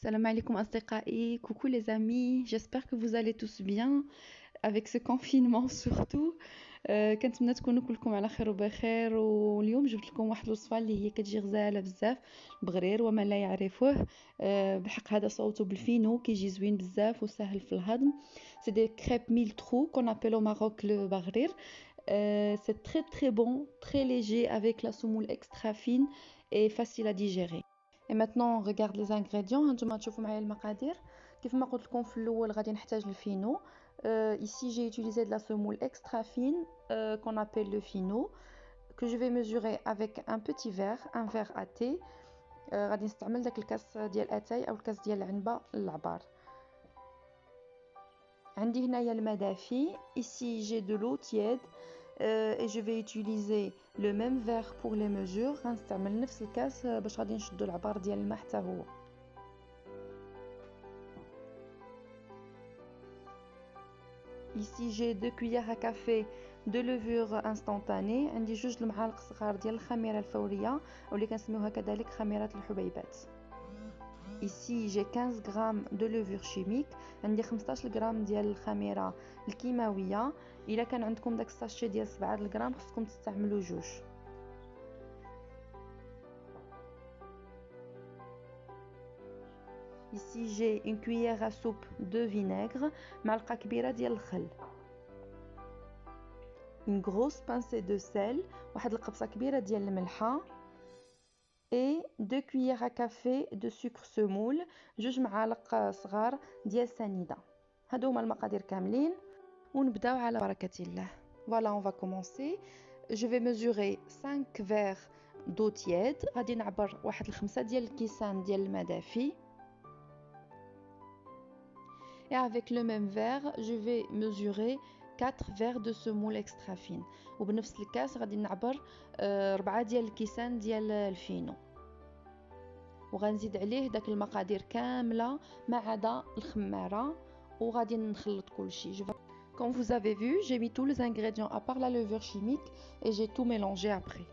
Salam alaikum asdiqai, coucou les amis, j'espère que vous allez tous bien avec ce confinement surtout. كنتمنى تكونوا كلكم على خير وبخير، واليوم جبت لكم واحد الوصفه اللي هي كتجي غزاله بزاف، البغرير وما لا يعرفوه. بالحق هذا صوته بالفينو كيجي زوين بزاف وسهل في الهضم. سي دي كريب ميل ترو كون ابيل au Maroc le بغرير. C'est très très bon, très léger avec la semoule extra fine et facile à digérer. Et maintenant on regarde les ingrédients. هانتوما تشوفوا معايا المقادير كيف ما قلت لكم في الاول غادي نحتاج الفينو. Ici j'ai utilisé de la semoule extra fine qu'on appelle le fino, que je vais mesurer avec un petit verre, un verre à thé. غادي نستعمل داك الكاس ديال اتاي او الكاس ديال العنبه العبار. عندي هنايا الماء دافي. Ici j'ai de l'eau tiède et je vais utiliser le même verre pour les mesures. غنستعمل نفس الكاس باش غادي نشدو العبار ديال الماء حتى هو. Ici j'ai 2 cuillères à café de levure instantanée. عندي 2 المعالق صغار ديال الخميره الفوريه واللي كنسميوها كذلك خميره الحبيبات. Ici j'ai 15 grammes de levure chimique. عندي 15 غرام ديال الخميره الكيماويه. الا كان عندكم داك الساشي ديال 7 غرام خصكم تستعملوا 2. Ici j'ai une cuillère à soupe de vinaigre, معلقه كبيره ديال الخل. Une grosse pincée de sel, واحد القبصه كبيره ديال الملحه. Et 2 cuillères à café de sucre semoule, 2 معالق صغار ديال سنيده. هادو هما المقادير كاملين ونبداو على بركه الله. Voilà, on va commencer. Je vais mesurer 5 verres d'eau tiède. غادي نعبر واحد 5 ديال الكيسان ديال الماء دافي. Et avec le même verre, je vais mesurer 4 verres de semoule extra fine. وبنفس الكاس غادي نعبر 4 ديال الكيسان ديال الفينو. وغنزيد عليه داك المقادير كامله ما عدا الخماره وغادي نخلط كلشي. Comme vous avez vu, j'ai mis tous les ingrédients à part la levure chimique et j'ai tout mélangé après.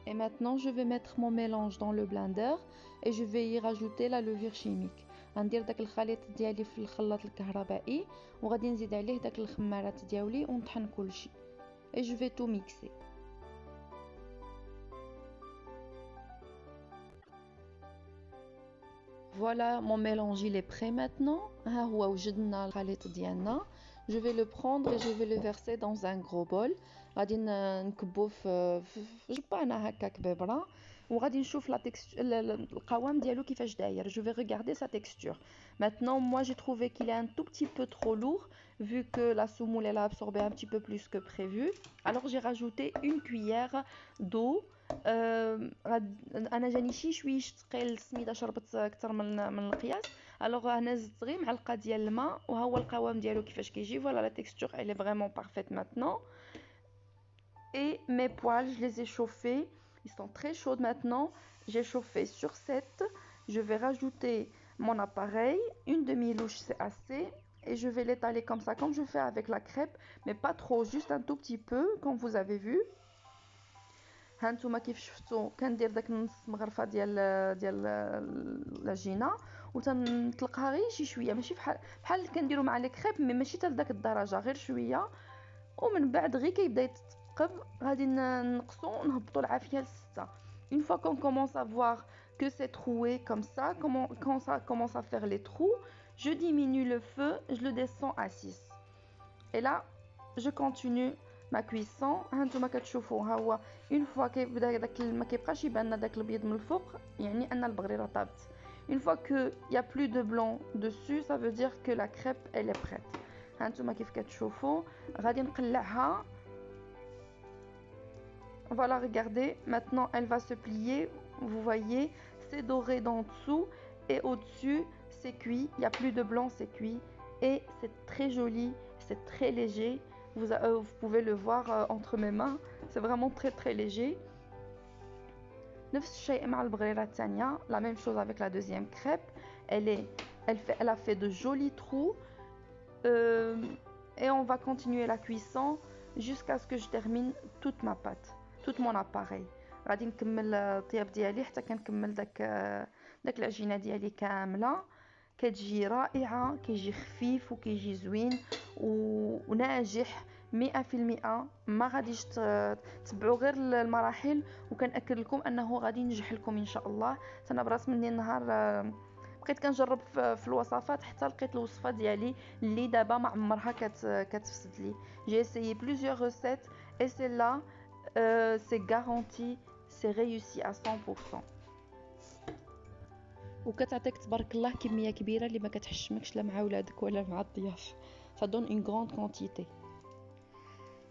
Et maintenant, je vais mettre mon mélange dans le blender et je vais y rajouter la levure chimique. غندير داك الخليط ديالي في الخلاط الكهربائي وغادي نزيد عليه داك الخمارات ديالي ونطحن كلشي. Et je vais tout mixer. Voilà, mon mélange il est prêt maintenant. ها هو وجدنا الخليط ديالنا. Je vais le prendre et je vais le verser dans un gros bol. غادي نكبوه في جبانه هكاك ببره وغادي نشوف القوام ديالو كيفاش داير. Je vais regarder sa texture. Maintenant, moi j'ai trouvé qu'il est un tout petit peu trop lourd vu que la semoule elle a absorbé un petit peu plus que prévu. Alors j'ai rajouté une cuillère d'eau. انا جاني شويه ثقيل السميده شربت اكثر من القياس. الوغ انا زدت غير معلقه ديال الماء وها هو القوام ديالو كيفاش كيجي. فوالا لا تكستور elle est vraiment parfaite maintenant. Et mes poêles je les ai chauffés, ils sont très chauds maintenant. J'ai chauffé sur 7. Je vais rajouter mon appareil, une demi-louche c'est assez, et je vais l'étaler comme ça comme je fais avec la crêpe mais pas trop, juste un tout petit peu comme vous avez vu. هانتوما كيف شفتوا كندير داك نص مغرفه ديال العجينه وتنطلقها غير شي شويه ماشي بحال كنديروا مع لي كريب مي ماشي حتى لذاك الدرجه غير شويه. ومن بعد غير كيبدا يتثقب غادي نقصوا ونهبطوا العافيه ل6. Une fois qu'on commence à voir que c'est troué comme ça, quand ça commence à faire les trous, je diminue le feu, je le descends à 6. Et là je continue ما كويسون. هانتوما كتشوفوا ها هو اون فوا كيبدا داك ما كيبقاش يبان لنا داك الابيض من الفوق يعني ان البغريره طابت. اون فوا كو يا بلو دو بلون dessus ça veut dire que la crêpe elle est prête. هانتوما كيف كتشوفوا غادي نقلعها. Voilà, regardez, maintenant elle va se plier. Vous voyez, c'est doré d'en dessous et au-dessus c'est cuit, il n'y a plus de blanc, c'est cuit et c'est très joli, c'est très léger. Vous pouvez le voir entre mes mains, c'est vraiment très très léger. نفس الشيء مع البغريرة الثانية, la même chose avec la deuxième crêpe. Elle a fait de jolis trous et on va continuer la cuisson jusqu'à ce que je termine toute ma pâte, tout mon appareil. غادي نكمل الطياب ديالي حتى كنكمل داك العجينه ديالي كامله. كتجي رائعه، كيجي خفيف وكيجي زوين وناجح 100%. ما غاديش تتبعوا غير المراحل وكنأكد لكم انه غادي ينجح لكم ان شاء الله. انا براس مني النهار بقيت كنجرب في الوصفات حتى لقيت الوصفه ديالي اللي دابا ما عمرها كتفسد لي. جي essayé plusieurs recettes et celle-là c'est garanti, c'est réussi à 100%. وكتعطيك تبارك الله كميه كبيره اللي ما كتحشمكش لا مع ولادك ولا مع الضياف. Ça donne une grande quantité.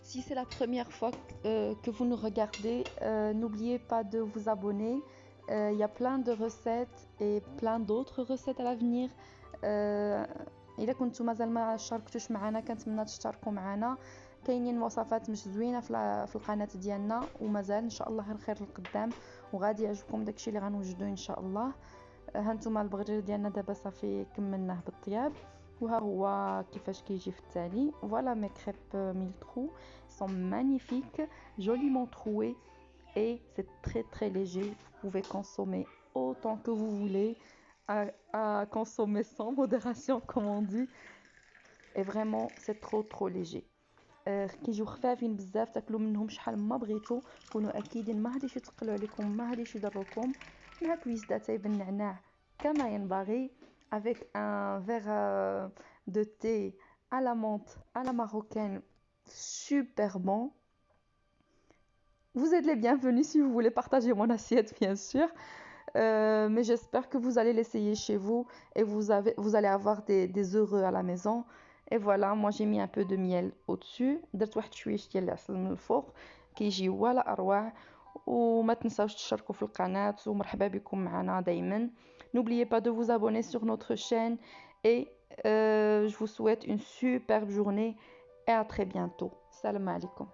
Si c'est la première fois que vous nous regardez, n'oubliez pas de vous abonner. Il y a plein de recettes et plein d'autres recettes à l'avenir. إذا كنتم مازال ما شاركتوش معنا كنتمنى تشتركوا معنا. كاينين وصفات مش زوينه في القناه ديالنا ومازال ان شاء الله الخير القدام وغادي يعجبكم داكشي اللي غنوجدوه ان شاء الله. هانتوما البغرير ديالنا دابا صافي كملناه بالطياب وها هو كيفاش كيجي في التالي. Voilà mes crêpes mille trous sont magnifiques, joliment trouées et c'est très léger. Vous pouvez consommer autant que vous voulez, à consommer sans modération comme on dit. Et vraiment c'est trop léger. كيجيو خفافين بزاف تاكلوا منهم شحال ما بغيتوا. كونوا اكيدين ما غاديش يثقلوا عليكم، ما غاديش يضروكم. مع كويس داتاي بالنعناع كما ينبغي avec un verre de thé à la menthe à la marocaine, super bon. Vous êtes les bienvenus si vous voulez partager mon assiette bien sûr. Mais j'espère que vous allez l'essayer chez vous et vous allez avoir des heureux à la maison. Et voilà, moi j'ai mis un peu de miel au-dessus. درت واحد شويش ديال العسل من الفوق كيجي ولا اروع. وما تنساوش تشتركوا في القناة ومرحبا بكم معنا دايما. N'oubliez pas de vous abonner sur notre chaîne et je vous souhaite une superbe journée et à très bientôt. Salam alaikum.